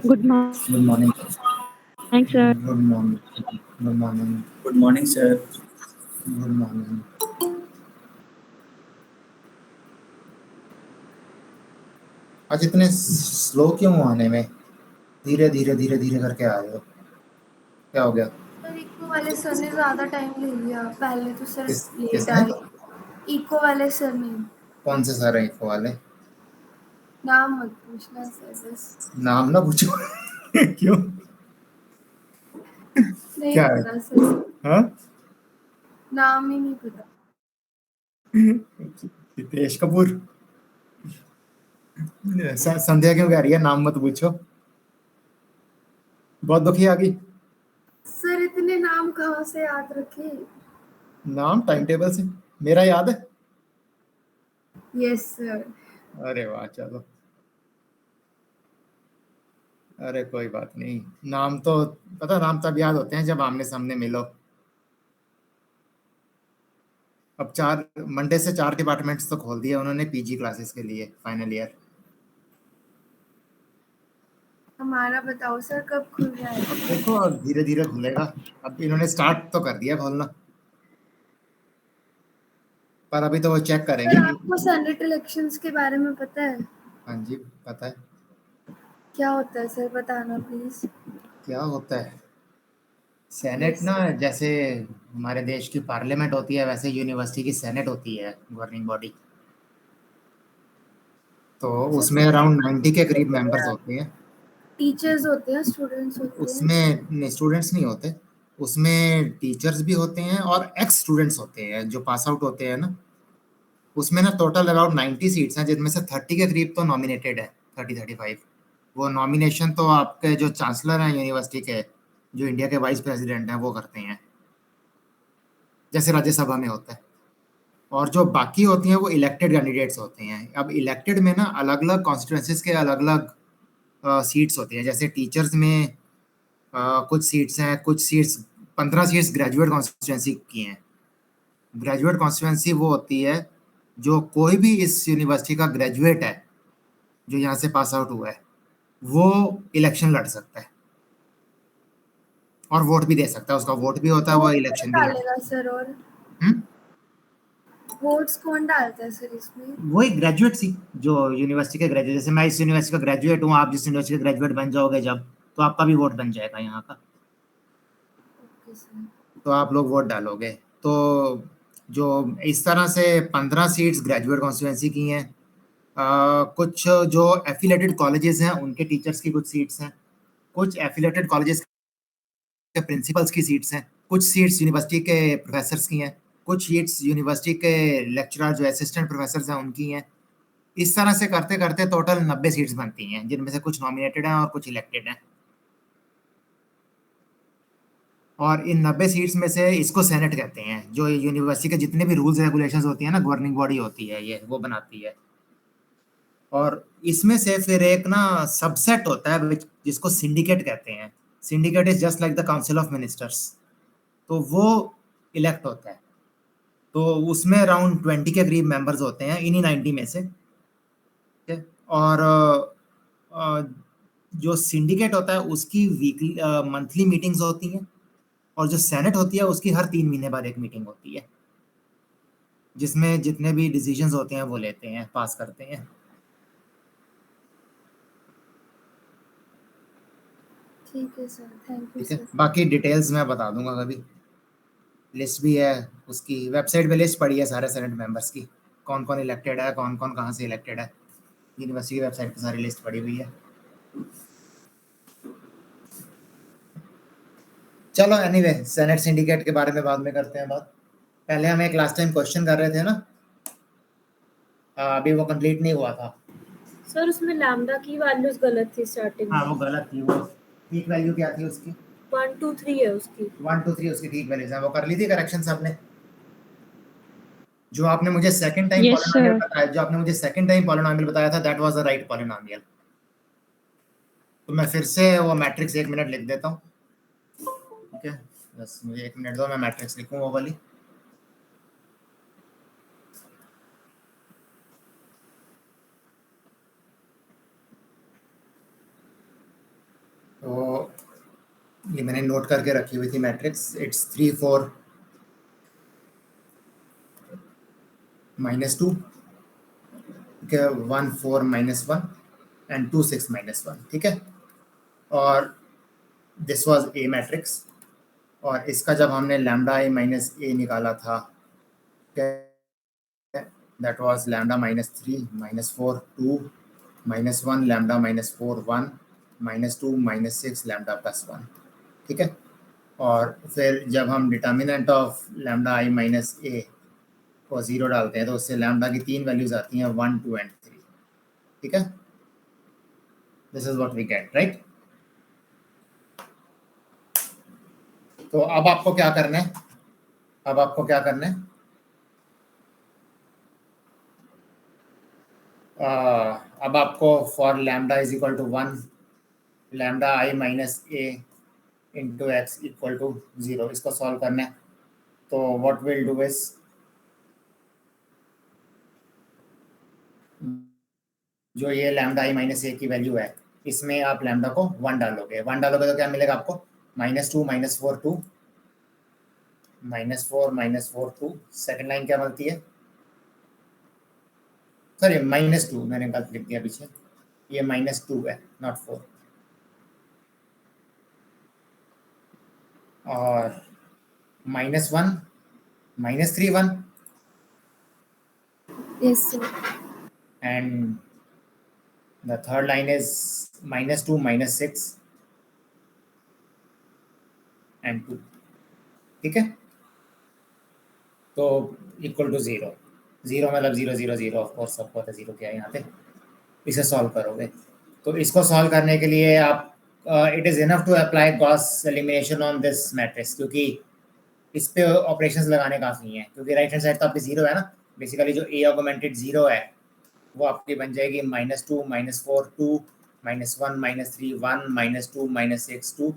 Good morning, Good morning. sir. Good morning. Good morning. Good morning, sir. Good morning. आज इतने slow क्यों आने में? धीरे धीरे धीरे धीरे करके आ रहे हो, क्या हो गया? सर इको वाले सर ने ज़्यादा टाइम ले लिया। पहले तो सर लेट किसने? आए। इको वाले सर ने। कौन से सर हैं इको वाले? नाम मत पूछना सर, बस। नाम ना पूछो। क्यों? नहीं क्या है? पता सर, हाँ? नाम ही नहीं पता। हितेश कपूर। संध्या क्यों कह रही है नाम मत पूछो? बहुत दुखी आ गई। सर इतने नाम कहाँ से याद रखे? नाम टाइम टेबल से मेरा याद है। Yes sir. अरे वाह, चलो। अरे कोई बात नहीं। नाम तो पता, नाम तब याद होते हैं जब आमने सामने मिलो। अब चार मंडे से 4 डिपार्टमेंट्स तो खोल दिए उन्होंने पीजी क्लासेस के लिए, फाइनल ईयर। हमारा बताओ सर, कब खुल रहा है? अब देखो, धीरे धीरे खुलेगा। अब इन्होंने स्टार्ट तो कर दिया खोलना, पर अभी तो वो चेक करेंगे सर कि। आपको सेनेट इलेक्शंस के बारे में पता है? हाँ जी, पता है। क्या होता है सर, बताना प्लीज। क्या होता है? सेनेट यस ना, सर। जैसे हमारे देश की पार्लियामेंट होती है वैसे यूनिवर्सिटी की सेनेट होती है, गवर्निंग बॉडी। तो सर उसमें अराउंड 90 के करीब मेंबर्स होते हैं। टीचर्स होते हैं, स्टूडेंट्स होते हैं? उसमें स्टूडेंट्स नहीं होते। उसमें टीचर्स भी होते हैं और एक्स स्टूडेंट्स होते हैं जो पास आउट होते हैं ना। उसमें ना टोटल अराउंड 90 सीट्स हैं, जिनमें से 30 के करीब तो नॉमिनेटेड है। 35। वो नॉमिनेशन तो आपके जो चांसलर हैं यूनिवर्सिटी के, जो इंडिया के वाइस प्रेसिडेंट हैं, वो करते हैं, जैसे राज्यसभा में होता है। और जो बाकी होती हैं वो इलेक्टेड कैंडिडेट्स होते हैं। अब इलेक्टेड में ना अलग अलग कॉन्स्टिट्यूंसीज के अलग अलग सीट्स होती हैं। जैसे टीचर्स में कुछ सीट्स हैं, कुछ सीट्स 15 सीट्स ग्रेजुएट कॉन्स्टिट्यूंसी की हैं। ग्रेजुएट कॉन्स्टिट्यूंसी वो होती है जो कोई भी इस यूनिवर्सिटी का ग्रेजुएट है, जो यहाँ से पास आउट हुआ है, वो इलेक्शन लड़ सकता है और वोट भी दे सकता है। उसका वोट भी होता है, वो वोट इलेक्शन कौन भी लड़ डालेगा सर? और हम्म? वोट्स कौन डालता है सर इसमें? वही ग्रेजुएट सी, जो यूनिवर्सिटी के ग्रेजुएट। जैसे मैं इस यूनिवर्सिटी का ग्रेजुएट हूँ, आप जिस यूनिवर्सिटी के ग्रेजुएट बन जाओगे जब, तो आपका भी वोट बन जाएगा यहाँ का। Okay sir. तो आप लोग वोट डालोगे। तो जो इस तरह से 15 सीट्स ग्रेजुएट कॉन्स्टिट्यूंसी की हैं। कुछ जो एफिलेटेड कॉलेजेस हैं उनके टीचर्स की कुछ सीट्स हैं। कुछ एफिलेटेड कॉलेजेस के प्रिंसिपल्स की सीट्स हैं। कुछ सीट्स यूनिवर्सिटी के प्रोफेसर्स की हैं। कुछ सीट्स यूनिवर्सिटी के लेक्चरर जो असिस्टेंट प्रोफेसर्स हैं उनकी हैं। इस तरह से करते करते टोटल 90 सीट्स बनती हैं, जिनमें से कुछ नॉमिनेटेड हैं और कुछ इलेक्टेड हैं। और इन 90 सीट्स में से इसको सेनेट कहते हैं। जो यूनिवर्सिटी के जितने भी रूल्स रेगुलेशंस होती हैं ना, गवर्निंग बॉडी होती है ये, वो बनाती है। और इसमें से फिर एक ना सबसेट होता है जिसको सिंडिकेट कहते हैं। Syndicate is just like the council of ministers. तो वो इलेक्ट होता है। तो उसमें अराउंड 20 के करीब मेंबर्स होते हैं इन्हीं 90 में से। ठीक है? और जो सिंडिकेट होता है उसकी वीकली मंथली मीटिंग्स होती हैं। और जो सेनेट होती है उसकी हर 3 महीने बाद एक मीटिंग होती है, जिसमें जितने भी डिसीजंस होते हैं वो लेते हैं, पास करते हैं। ठीक है सर, थैंक यू ठीक है, सर। बाकी डिटेल्स मैं बता दूंगा कभी। लिस्ट भी है, उसकी वेबसाइट पे लिस्ट पड़ी है सारे सेनेट मेंबर्स की, कौन कौन इलेक्टेड है, कौन कौन कहाँ से इलेक्टेड है। यूनिवर्सिटी की वेबसाइट पे सारी लिस्ट पड़ी हुई है। चलो एनीवे, सेनेट सिंडिकेट के बारे में बाद में करते हैं बात। पहले हम एक लास्ट टाइम क्वेश्चन कर रहे थे ना, अभी वो कंप्लीट नहीं हुआ था। सर उसमें लैम्डा की वैल्यूज गलत थी स्टार्टिंग हाँ, में। वो गलत थी। वो ठीक वैल्यू क्या थी उसकी? 1 2 3 है उसकी। 1 2 3 उसकी ठीक वैल्यूज है। वो कर ली थी करेक्शन सबने? जो आपने मुझे second time Yes, polynomial sir. बताया, जो आपने मुझे सेकंड टाइम पॉलिनोमियल बताया था, that was the right polynomial. तो मैं फिर से वो मैट्रिक्स 1 मिनट लिख देता हूँ। ठीक है, बस मुझे 1 मिनट दो, मैं मैट्रिक्स लिखूँ वो वाली। ये मैंने नोट करके रखी हुई थी मैट्रिक्स. इट्स 3 4 -2, ठीक है, 1 4 -1 एंड 2 6 -1, ठीक है. और दिस वाज ए मैट्रिक्स, और इसका जब हमने लैम्डा आई माइनस ए निकाला था, that was lambda -3 -4 2 -1 lambda -4 1 -2 -6 lambda +1, ठीक है. और फिर जब हम determinant of lambda I minus A को 0 डालते हैं तो उससे लैम्डा की 3 वैल्यूज आती हैं, 1 2 एंड 3, ठीक है. This is what we get, right. तो अब आपको क्या करना है, अब आपको for lambda is equal to 1 lambda I minus A into x equal to 0 इसको सॉल्व करना है. तो व्हाट विल डू इज, जो ये लैम्डा आई माइनस ए की वैल्यू है इसमें आप लैम्डा को 1 डालोगे तो क्या मिलेगा आपको, -2 -4 2 -4 2. सेकेंड लाइन क्या बनती है, सॉरी -2 मैंने गलत लिख दिया पीछे, ये -2 है नॉट 4. और -1 -3 1 Yes, sir. and the third line is -2 -6 and 2, ठीक है. तो इक्वल टू 0 मतलब 0 0 0, ऑफ कोर्स सबको पता है 0 क्या है यहाँ पे. इसे सॉल्व करोगे तो इसको सॉल्व करने के लिए आप it is enough to apply Gauss elimination on this matrix, क्योंकि इस पे ऑपरेशंस लगाने काफ़ी हैं, क्योंकि राइट हैंड साइड तो आपकी 0 है ना. बेसिकली जो ए ऑगमेंटेड 0 है वो आपकी बन जाएगी -2 -4 2 -1 -3 1 -2 -6 2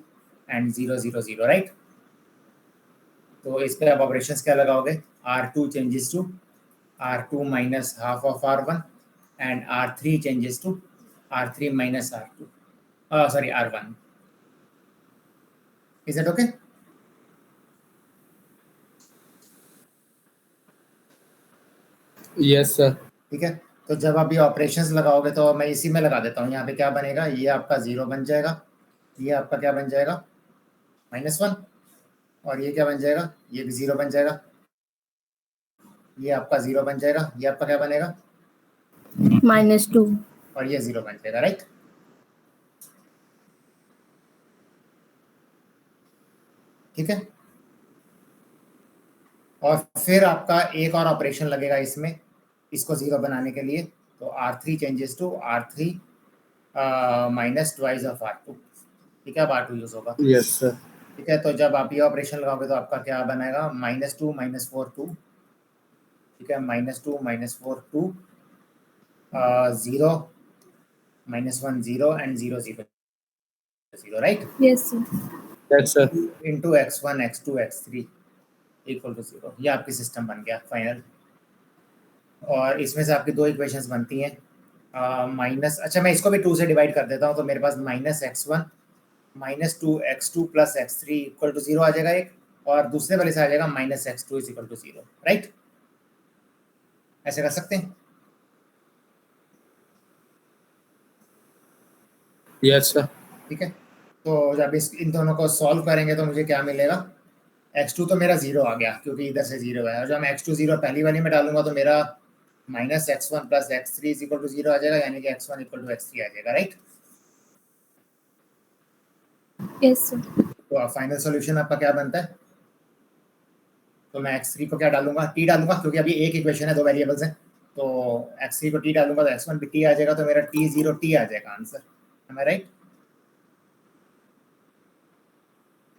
एंड 0 0 0, राइट. तो इस पे आप ऑपरेशंस क्या लगाओगे, R2 changes to R2 minus half of R1 and R3 changes to R3 minus R2. Sorry, R1. Is that okay? Yes, sir. ठीक है. तो जब आप ये ऑपरेशंस लगाओगे तो मैं इसी में लगा देता हूँ. यहाँ पे क्या बनेगा, ये आपका 0 बन जाएगा, ये आपका क्या बन जाएगा -1, और ये क्या बन जाएगा, ये भी 0 बन जाएगा, ये आपका 0 बन जाएगा, ये आपका क्या बनेगा -2. और ये 0 बन जाएगा, राइट. ठीक है. और फिर आपका एक और ऑपरेशन लगेगा इसमें, इसको 0 बनाने के लिए. तो R3 changes to R3 minus twice of R2, ठीक है. अब R2 यूज होगा. Yes, sir. ठीक है. तो जब आप ये ऑपरेशन लगाओगे तो आपका क्या बनेगा, -2 -4 2, ठीक है, -2 -4 2 0 -1 0 and 0 0 0, right. Yes, sir. Yes, sir. Into x1 x2 x3 equal to 0. ये आपकी सिस्टम बन गया फाइनल. और इसमें से आपकी 2 इक्वेशंस बनती हैं. अच्छा मैं इसको भी 2 से डिवाइड कर देता हूँ, तो मेरे पास -x1 -2 x2 plus x3 equal to 0 आ जाएगा एक, और दूसरे वाले से आ जाएगा -x2 is equal to 0, right. ऐसे कर सकते हैं. Yes, sir. ठीक है. तो जब इन दोनों को सॉल्व करेंगे तो मुझे क्या मिलेगा, x2 तो मेरा 0 आ गया क्योंकि इधर से 0 है, और जब मैं x2 0 पहली वाली में डालूंगा तो मेरा -x1 plus x3 is equal to 0 आ जाएगा, यानी कि x1 इक्वल टू x3 आ जाएगा, राइट. Yes, sir. तो फाइनल सॉल्यूशन आपका क्या बनता है, तो मैं x3 को क्या डालूंगा, t डालूंगा, क्योंकि अभी एक इक्वेशन है, 2 वेरिएबल्स हैं. तो x3 को t डालूंगा तो x1 भी t आ जाएगा, तो मेरा t0 t आ जाएगा answer. Am I right?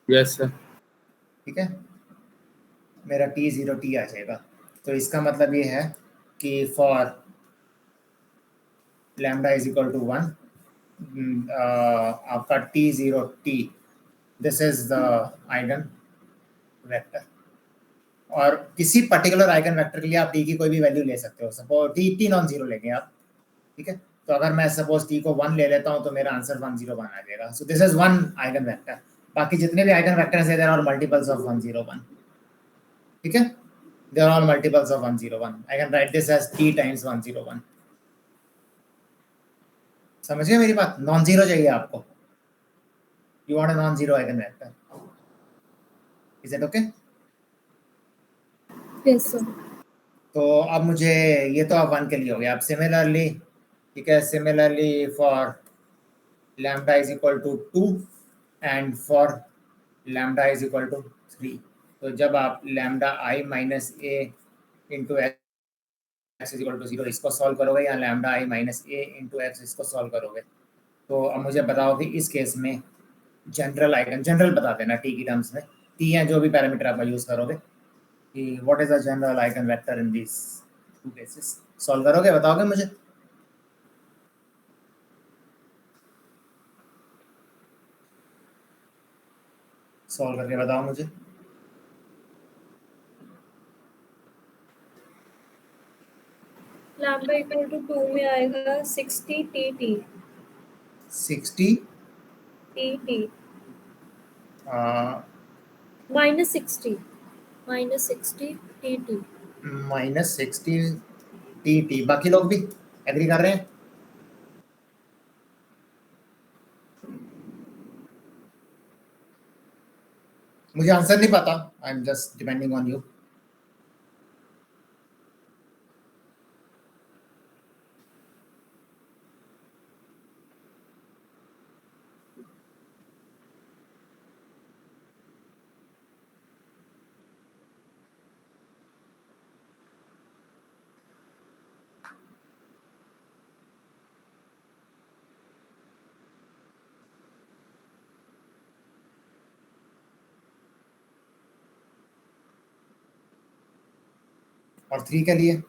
Yes, sir. ठीक है. मेरा t0 t आ जाएगा. तो इसका मतलब ये है कि for lambda is equal to 1 आपका t0 t this is the eigen vector. और किसी पर्टिकुलर आइगन वेक्टर के लिए आप t की कोई भी वैल्यू ले सकते हो. सपोज t नॉन जीरो लेंगे आप, ठीक है. तो अगर मैं सपोज t को 1 ले लेता हूँ तो मेरा आंसर 1 0 1 आ जाएगा. So this is one eigen vector. बाकी जितने भी आइगन वेक्टर्स है देयर आर मल्टीपल्स ऑफ 101. ठीक है, there are multiples of 101. I can write this as t times 101. समझ गए मेरी बात? नॉन जीरो चाहिए आपको. You want a non zero eigen vector. Is it okay? Yes sir. तो अब मुझे ये तो अब 1 के लिए हो गया. अब सिमिलरली, ठीक है, similarly for lambda is equal to 2 and for lambda is equal to 3. तो जब आप lambda I minus A into x is equal to 0 इसको सॉल्व करोगे या lambda I minus A into x इसको सॉल्व करोगे, तो अब मुझे बताओ कि इस केस में जनरल आइगन, जनरल बता देना टी की टर्म्स में, टी है जो भी पैरामीटर आप यूज करोगे, कि what is the general eigen vector in this two cases. Solve करोगे, बताओगे मुझे? सॉल्व करके बताओ मुझे. लैम्डा इक्वल टू 2 में आएगा 60 T 60 T minus 60 T. Minus 60 T. बाकी लोग भी एग्री कर रहे हैं? मुझे आंसर नहीं पता. I am just depending on you. और 3 के लिए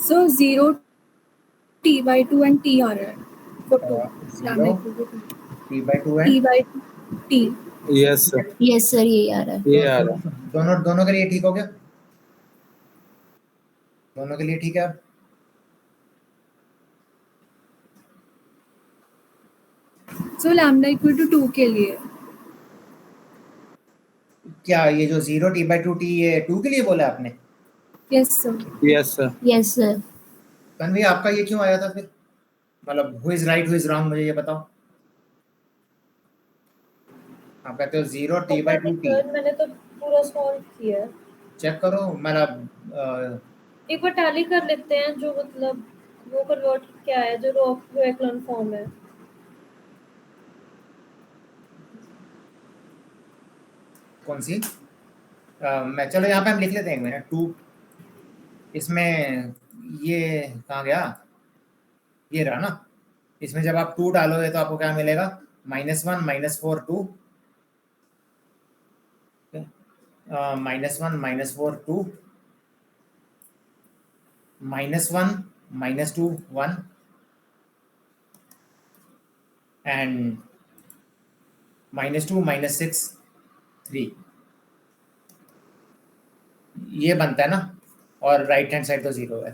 So 0 t/2 and t आ रहा है for 2. Lambda 0 equal to t/2 है. t/2 t. Yes sir, yes sir, यही आ रहा है. ये आ रहा है. दोनों दोनों के लिए ठीक हो गया? दोनों के लिए ठीक है? अब So लैम्डा इक्वल टू 2 के लिए क्या ये जो 0 t/2 t ये 2 के लिए बोला आपने? Yes sir. Yes sir. Yes sir. Tanvi आपका ये क्यों आया था फिर? मतलब who is right who is wrong, मुझे ये बताओ. आप कहते हो 0 t/2 t. सर मैंने तो पूरा सॉल्व किया है. चेक करो. मतलब एक बार टैली कर लेते हैं जो मतलब वो कन्वर्ट क्या है जो रो एक्लन फॉर्म है. कौन सी? मैं चलो यहाँ पे हम लिख लेते हैं 1 मिनट. 2 इसमें ये कहाँ गया? ये रहा ना. इसमें जब आप 2 डालोगे तो आपको क्या मिलेगा? -1 -4 2 -1 -4 2 -1 -2 1 and -2 -6 3. ये बनता है ना. और राइट हैंड साइड तो 0 है.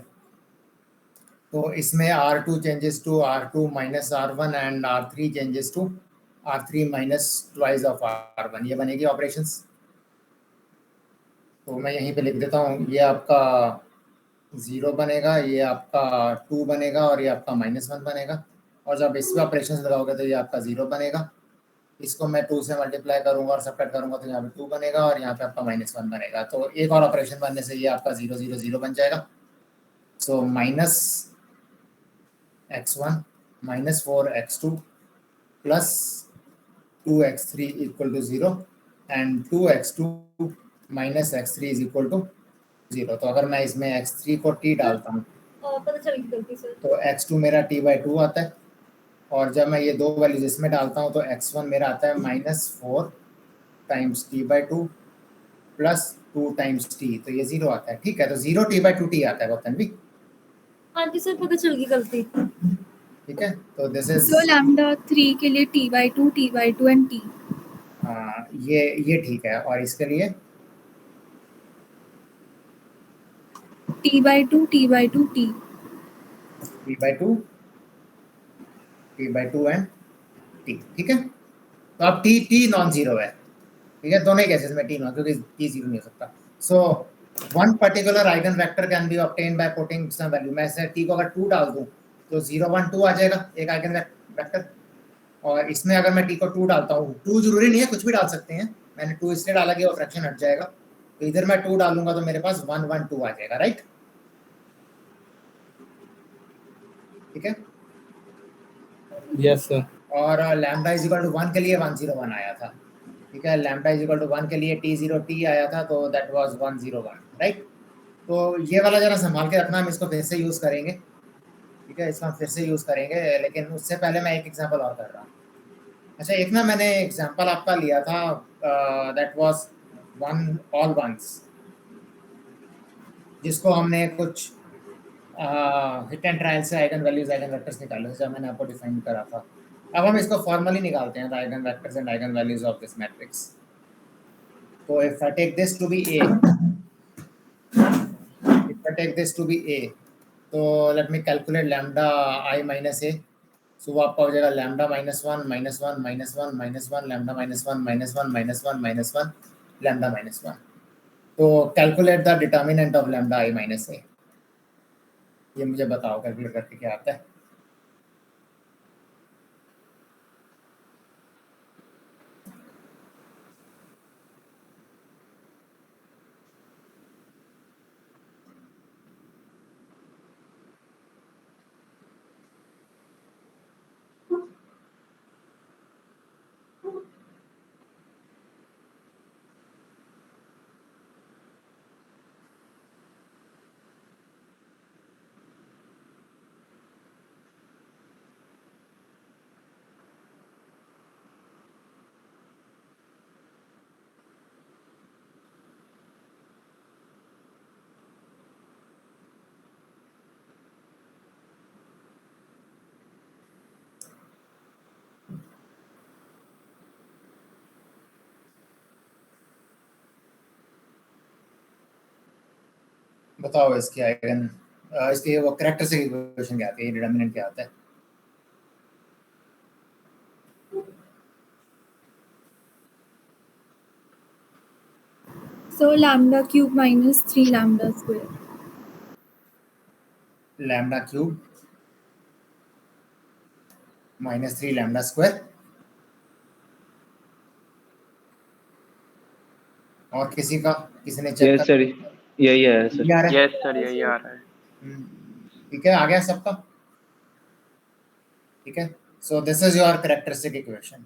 तो इसमें R2 changes to R2 minus R1 and R3 changes to R3 minus twice of R1. ये बनेगी ऑपरेशंस. तो मैं यहीं पे लिख देता हूँ. ये आपका 0 बनेगा, ये आपका 2 बनेगा और ये आपका -1 बनेगा. और जब इस पे ऑपरेशंस लगाओगे तो ये आपका 0 बनेगा. इसको मैं 2 से मल्टीप्लाई करूंगा और सबट्रैक्ट करूंगा तो यहाँ पे 2 बनेगा और यहाँ पे आपका -1 बनेगा. तो एक और ऑपरेशन बनने से ये आपका 0 0 0 बन जाएगा. So -x1 -4x2 plus 2x3 equal to 0 and 2x2 minus x3 is equal to 0. तो अगर मैं इसमें x3 को t डालता हूँ पता चल गई गलती से. तो x2 मेरा t/2 आता है. और जब मैं ये दो वैल्यूज इसमें डालता हूँ तो x1 मेरा आता है -4 times t/2 plus 2 times t, तो ये 0 आता है। ठीक है, तो 0t/2t आता है गौतम भी। हाँ जी सर, पता चल गई गलती। ठीक है, तो दिस इज सो लैम्डा 3 के लिए t/2 t/2 एंड t। ये ठीक है। और इसके लिए t/2 t/2 t। t/2 t/2 and t। ठीक है, तो अब t नॉन जीरो है। ठीक है, दोनों ही केसेस में t नॉन, क्योंकि t जीरो नहीं हो सकता। So one particular eigen vector can be obtained by putting some value. मैं इसे t को अगर 2 डाल दूं तो 0 1 2 आ जाएगा एक आइगन वेक्टर। और इसमें अगर मैं t को 2 डालता हूँ, 2 जरूरी नहीं है, कुछ भी डाल सकते हैं, मैंने 2 इसलिए डाला कि वो फ्रैक्शन हट जाएगा। तो इधर मैं 2 डालूंगा तो मेरे पास 1 1 2 आ जाएगा, राइट। ठीक है, Yes, sir. और लैम्डा इज इक्वल टू 1 के लिए 101 आया था। ठीक है, लैम्डा इज इक्वल टू 1 के लिए t0t आया था, तो दैट वाज 101, राइट। तो ये वाला जरा संभाल के रखना, हम इसको फिर से यूज करेंगे। ठीक है, इसको हम फिर से यूज करेंगे, लेकिन उससे पहले मैं एक एग्जांपल और कर रहा हूँ। अच्छा, एक ना मैंने एग्जांपल आपका लिया था, that was one all once, जिसको हमने कुछ हिट एंड ट्रायल से आइगन वैल्यूज आइगन वेक्टर्स निकाले, जैसा मैंने आपको डिफाइन करा था। अब हम इसको फॉर्मली निकालते हैं, the eigen vectors and eigen values of this matrix. तो if I take this to be a, if I take this to be a, तो let me calculate lambda I minus a। सो वो आपका हो जाएगा lambda -1 -1 -1 -1 lambda -1 -1 -1 -1 lambda -1। तो calculate the determinant of lambda I minus a। ये मुझे बताओ calculate करके क्या आता है। बताओ इसकी आइगन, इसके वो कैरेक्टरिस्टिक इक्वेशन क्या आती है, डिटर्मिनेंट क्या आता है। सो lambda cube minus 3 lambda square. Lambda cube -3 lambda square. और किसी का, किसी ने चेक Yes, sir. यही है सर। कर यस सर, यही आ रहा है। ठीक है, आ गया सबका। ठीक है, so this is your characteristic equation.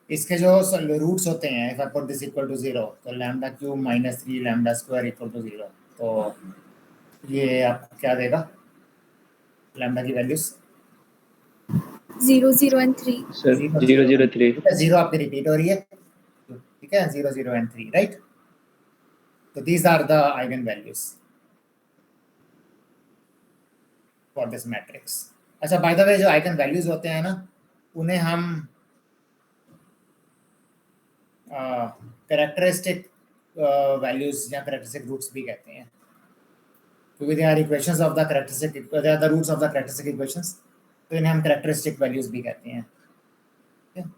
इसके जो रूट्स होते हैं, if I put this equal to 0, तो lambda cube -3 lambda square equal to 0। तो ये आपको क्या देगा, लैम्डा की वैल्यूज 0 0 एंड 3। सर 003। 0 आपकी रिपीट हो रही है। ठीक है, 0 0 एंड 3, राइट। तो these are the eigen values for this matrix. अच्छा, बाय द वे, जो आइगन वैल्यूज होते हैं ना, उन्हें हम कैरेक्टरिस्टिक वैल्यूज या कैरेक्टरिस्टिक रूट्स भी कहते हैं, क्योंकि they are equations of the characteristic, they are the roots of the characteristic equations. तो इन्हें हम कैरेक्टरिस्टिक वैल्यूज भी कहते हैं।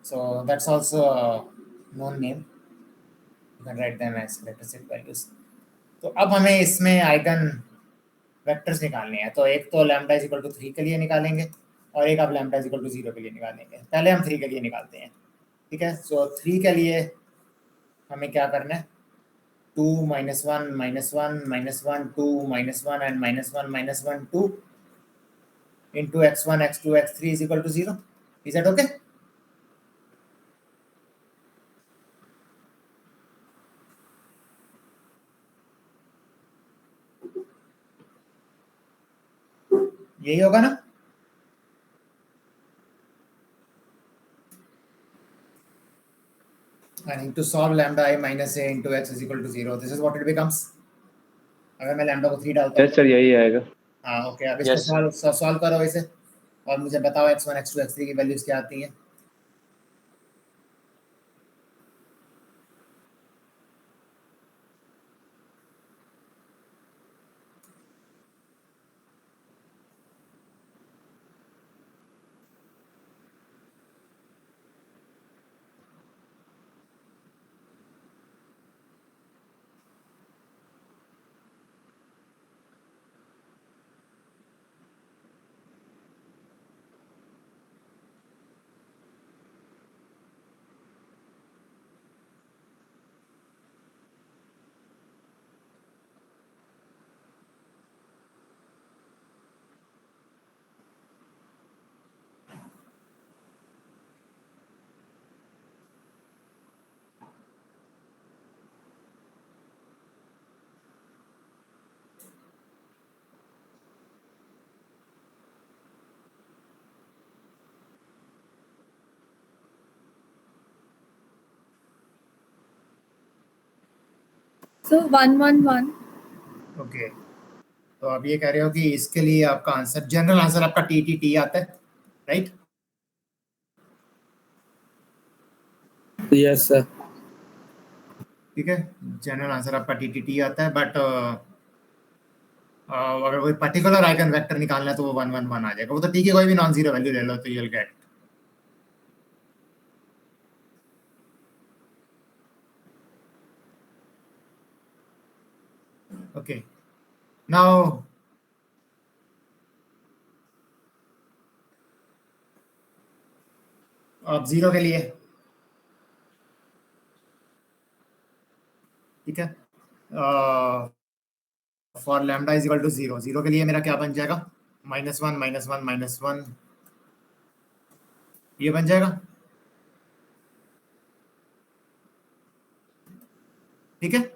So that's also known name, you can write them as characteristic values. तो अब हमें इसमें आइगन वेक्टर्स निकालने हैं। तो एक तो लैम्डा इज इक्वल टू 3 के लिए निकालेंगे, और एक आप लैम्डा इज इक्वल टू 0 के लिए निकालेंगे। पहले हम 3 के लिए निकालते हैं। ठीक है, सो 3 के लिए हमें क्या करना है, 2 -1 -1 -1 2 -1 and -1 -1 2 into x1 x2 x3 is equal to 0. Is that okay? यही होगा ना। I need to solve lambda I minus a into x is equal to 0. This is what it becomes. अगर मैं lambda को 3 डालता हूँ यस सर यही आएगा। हाँ ओके, अब इसको सॉल्व करो इसे और मुझे बताओ x1 x2 x3 की वैल्यूज क्या आती हैं। So 111. ओके तो अब ये कह रहे हो कि इसके लिए आपका आंसर, जनरल आंसर आपका टी टी टी आता है, राइट? Yes sir. ठीक है, जनरल आंसर आपका टी टी टी आता है, बट अगर कोई पर्टिकुलर आइगन वेक्टर निकालना है तो वो 111 आ जाएगा। वो तो टी की कोई भी नॉन जीरो वैल्यू ले लो तो you will get. Okay now अब जीरो के लिए, ठीक है, for lambda is equal to 0, 0 के लिए मेरा क्या बन जाएगा? -1 -1 -1 ये बन जाएगा, ठीक है।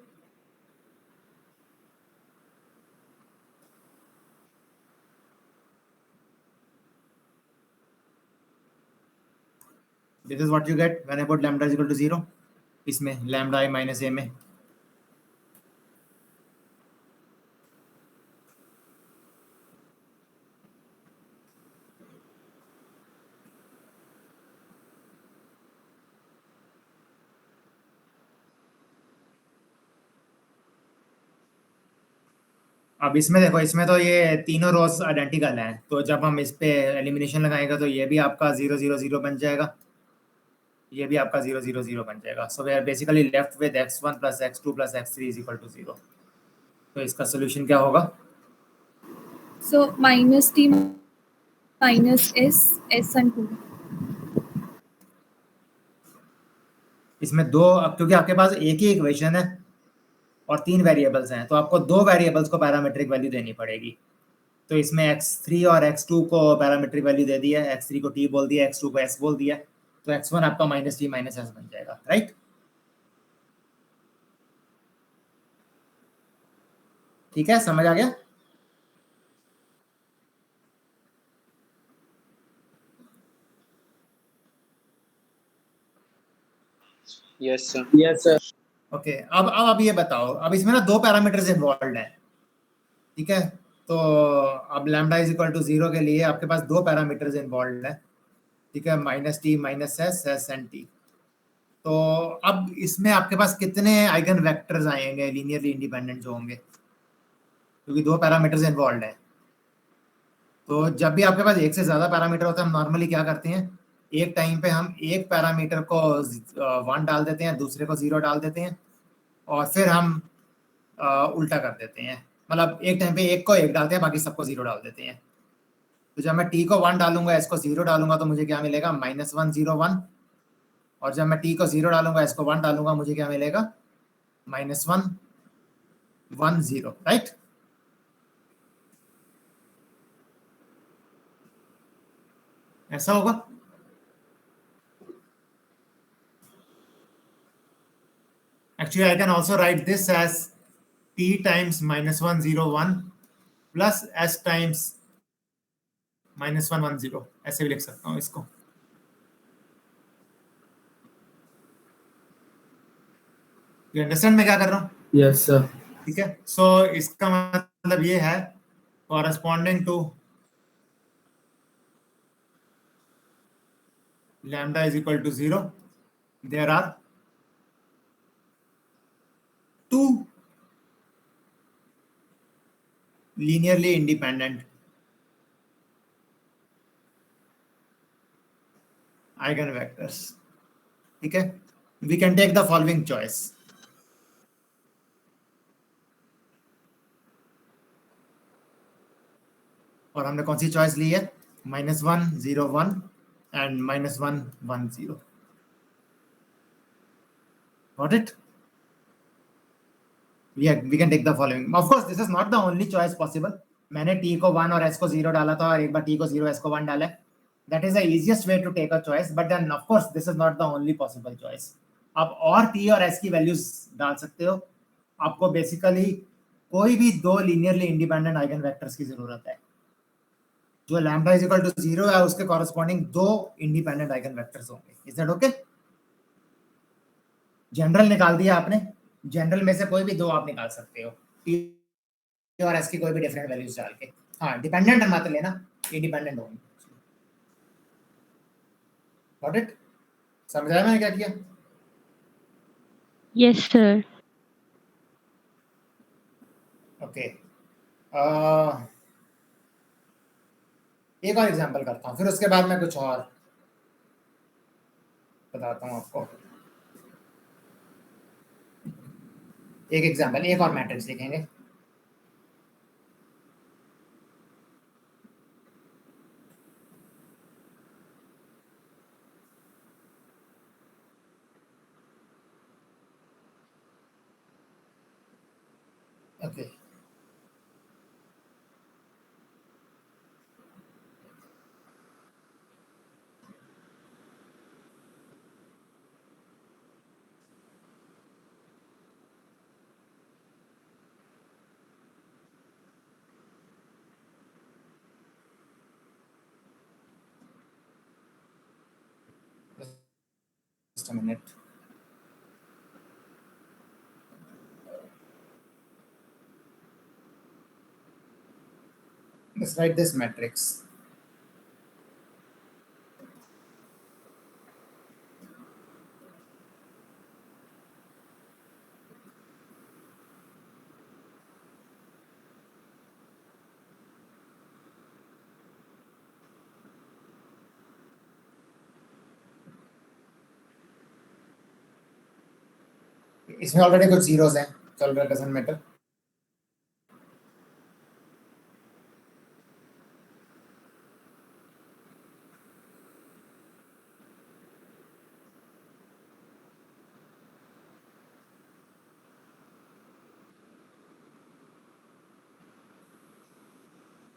This is what you get when I put lambda is equal to 0 इसमें लैम्डा i माइनस a में। अब इसमें देखो, इसमें तो ये तीनों रोज आइडेंटिकल हैं, तो जब हम इस पे एलिमिनेशन लगाएगा तो ये भी आपका 0 0 0 बन जाएगा, ये भी आपका 0 0 0 बन जाएगा। So we are basically left with x1 plus x2 plus x3 is equal to 0। तो इसका सोल्यूशन क्या होगा? So minus t minus s and 2. इसमें दो, अब क्योंकि आपके पास एक ही इक्वेशन है और 3 वेरिएबल्स हैं, तो आपको 2 वेरिएबल्स को पैरामीट्रिक वैल्यू देनी पड़ेगी। तो इसमें x3 और x2 को पैरामीट्रिक वैल्यू दे दिया, x3 को t बोल दिया, x2 को s बोल दिया, तो x1 आपका माइनस टी माइनस एस बन जाएगा, राइट? ठीक है, समझ आ गया? Yes sir. ओके अब ये बताओ, अब इसमें ना 2 पैरामीटर्स इन्वॉल्व हैं, ठीक है। तो अब लैम्डा इज इक्वल टू 0 के लिए आपके पास 2 पैरामीटर्स इन्वॉल्व हैं, ठीक है, minus T minus S, S and T. तो अब इसमें आपके पास कितने आइगन वेक्टर्स आएंगे लीनियरली इंडिपेंडेंट जो होंगे, क्योंकि 2 पैरामीटर्स इन्वॉल्व हैं। तो जब भी आपके पास एक से ज्यादा पैरामीटर होता है, हम नॉर्मली क्या करते हैं, एक टाइम पे हम एक पैरामीटर को 1 डाल देते हैं, दूसरे को 0 डाल देते हैं, और फिर हम उल्टा कर देते हैं, मतलब एक टाइम पे एक को 1 डालते हैं, बाकी सबको 0 डाल देते हैं। तो जब मैं t को 1 डालूंगा, s को 0 डालूंगा, तो मुझे क्या मिलेगा? -1 0 1। और जब मैं t को 0 डालूंगा, s को 1 डालूंगा, मुझे क्या मिलेगा? -1 1 0, राइट? ऐसा होगा। Actually, I can also write this as t times -1 0 1 plus s times -1 1 0, ऐसे भी लिख सकता हूँ इसको। यू अंडरस्टैंड मैं क्या कर रहा हूँ? Yes sir. ठीक है, सो इसका मतलब ये है corresponding to lambda is equal to 0, there are two linearly independent eigenvectors. ठीक है, we can take the following choice. और हमने कौन सी चॉइस ली है? -1 0 1 and -1 1 0. Got it? We can take the following. Of course, this is not the only choice possible. मैंने t को 1 और s को 0 डाला था और एक बार t को 0 s को 1 डाला है. That is the easiest way to take a choice, but then of course this is not the only possible choice. आप और t और s की वैल्यूज डाल सकते हो. आपको बेसिकली कोई भी दो लीनियरली इंडिपेंडेंट आइगन वेक्टर्स की जरूरत है. जो लैम्डा इज इक्वल टू 0 है उसके कॉरेस्पॉन्डिंग दो इंडिपेंडेंट आइगन वेक्टर्स होंगे. Is that okay? जनरल निकाल दिया आपने. जनरल में से कोई भी दो आप निकाल सकते हो, टी और एस की कोई भी डिफरेंट वैल्यूज डाल के. हाँ, डिपेंडेंट मत लेना, इंडिपेंडेंट होंगे. Got it? समझ आया मैंने क्या किया? Yes sir. ओके, एक और एग्जांपल करता हूँ, फिर उसके बाद मैं कुछ और बताता हूँ आपको. एक एग्जांपल, एक और मैट्रिक्स लिखेंगे. Okay, just a minute. Let's write this matrix. इसमें ऑलरेडी कुछ जीरोस हैं, चल रहा, डजंट मैटर.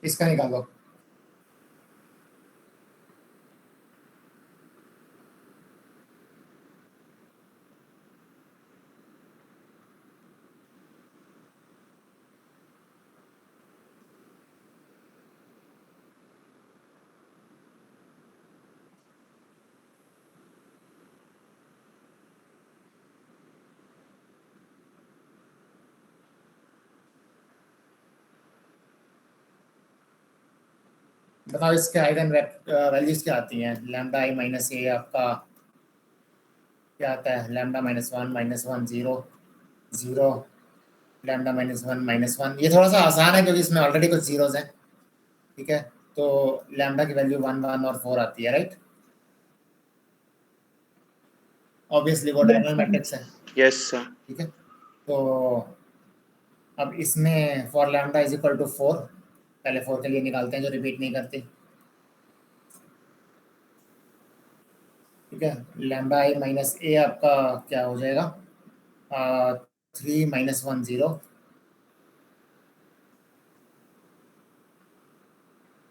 इसका निकालो. बताओ इसके आइगन वैल्यूज क्या आती हैं? लैम्डा आई माइनस ए आपका क्या आता है? Lambda -1 -1 0 0, lambda -1 -1. ये थोड़ा सा आसान है क्योंकि इसमें ऑलरेडी कुछ जीरोस हैं. ठीक है, तो लैम्डा की वैल्यू 1 1 और 4 आती है, राइट? ऑब्वियसली वो डायगोनल मैट्रिक्स है. Yes sir. ठीक है, तो अब इसमें for lambda is equal to 4, पहले 4 के लिए निकालते हैं जो रिपीट नहीं करती. ठीक है, लैम्डा आई माइनस ए आपका क्या हो जाएगा? 3 -1 0.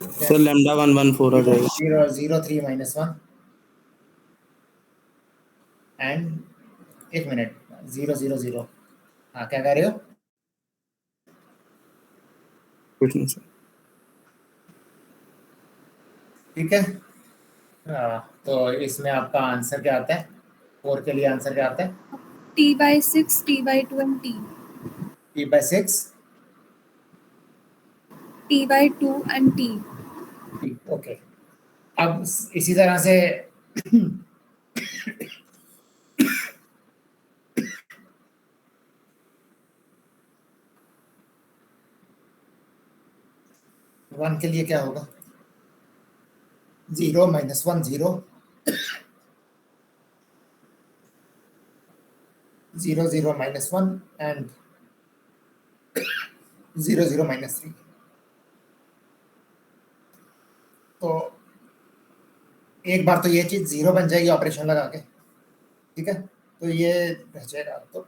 सर लैम्डा 1 1 4 आ जाएगा. 0 0 3 -1 एंड 1 मिनट 0 0 0. हाँ, क्या कह रहे हो? कुछ नहीं सर. ठीक है, तो इसमें आपका आंसर क्या आता है? 4 के लिए आंसर क्या आता है? T by 6, T by 2 and T. T by 6, T by 2 and T. Okay. अब इसी तरह से वन के लिए क्या होगा? 0 minus 1 0, 0 0 minus 1 and 0 0 minus 3। तो एक बार तो ये चीज 0 बन जाएगी ऑपरेशन लगा के, ठीक है, तो ये रह जाएगा। तो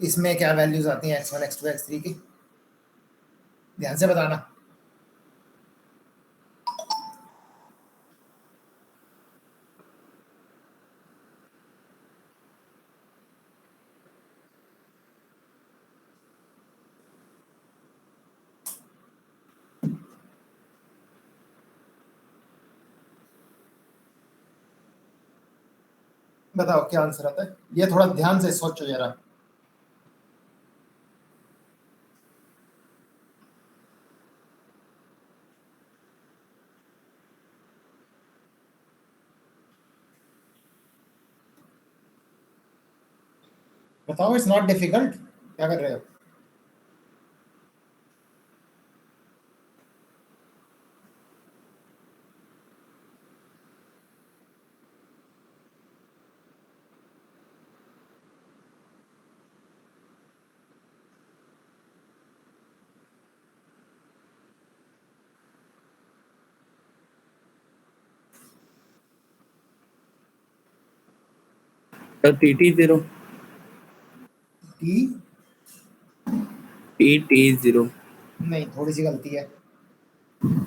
इसमें क्या वैल्यूज आती हैं x1 x2 x3 की, ध्यान से बताना। बताओ क्या आंसर आता है? ये थोड़ा ध्यान से सोचो जरा। बताओ, इट्स नॉट डिफिकल्ट। क्या कर रहे हो? Sir TT0, T TT0। नहीं, थोड़ी सी गलती है।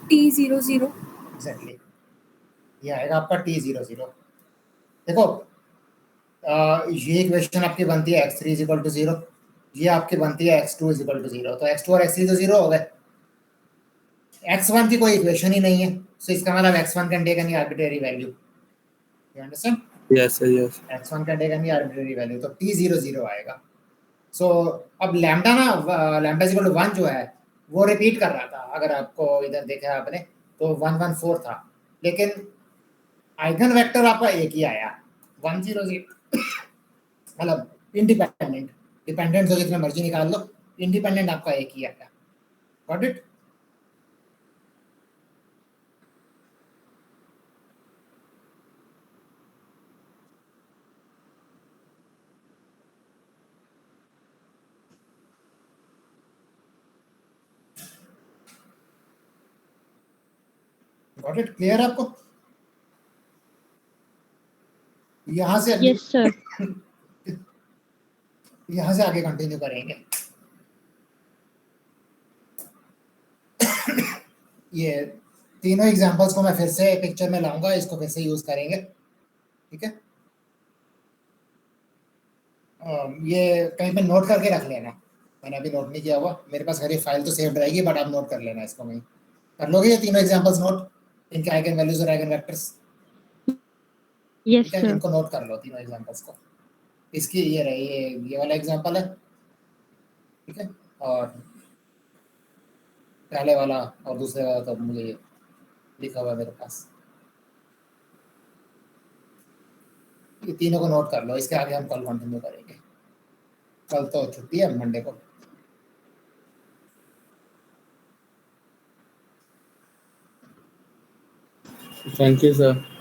T 0 0. एग्जैक्टली, ये आएगा आपका T00। देखो, ये इक्वेशन आपकी बनती है x3 = 0, ये आपकी बनती है x2 = 0। तो x2 और x3 तो 0 हो गए। x1 की कोई इक्वेशन ही नहीं है, तो इसका मतलब x1 can take any arbitrary value. You understand? Yes sir, yes. x1 can take any arbitrary value, तो T00 आएगा। सो अब लैम्डा ना, लैम्डा इक्वल टू 1 जो है वो रिपीट कर रहा था। अगर आपको इधर देखा आपने तो 114 था, लेकिन आइगन वेक्टर आपका एक ही आया 100। मतलब इंडिपेंडेंट, डिपेंडेंट तो जितने मर्जी निकाल लो, इंडिपेंडेंट आपका एक ही आया। Got it? Got it? Clear आपको? यहां से यस सर। यहां से आगे कंटिन्यू करेंगे। ये तीनों एग्जांपल्स को मैं फिर से पिक्चर में लाऊंगा, इसको फिर से यूज करेंगे, ठीक है? ये कहीं पे नोट करके रख लेना, मैंने अभी नोट नहीं किया हुआ, मेरे पास हरी फाइल तो सेव रहेगी, बट आप नोट कर लेना इसको। वहीं कर लोगे ये तीनों एग्जांपल्स नोट, इनके आइगन वैल्यूज और आइगन वेक्टर्स? यस ठीक है, सर। इनको नोट कर लो तीनों एग्जांपल्स को। इसकी ये रही, ये वाला एग्जांपल है, ठीक है, और पहले वाला और दूसरे वाला तो मुझे लिखा हुआ है मेरे पास। ये तीनों को नोट कर लो, इसके आगे हम कल कंटिन्यू करेंगे। कल तो छुट्टी है, मंडे को। Thank you sir.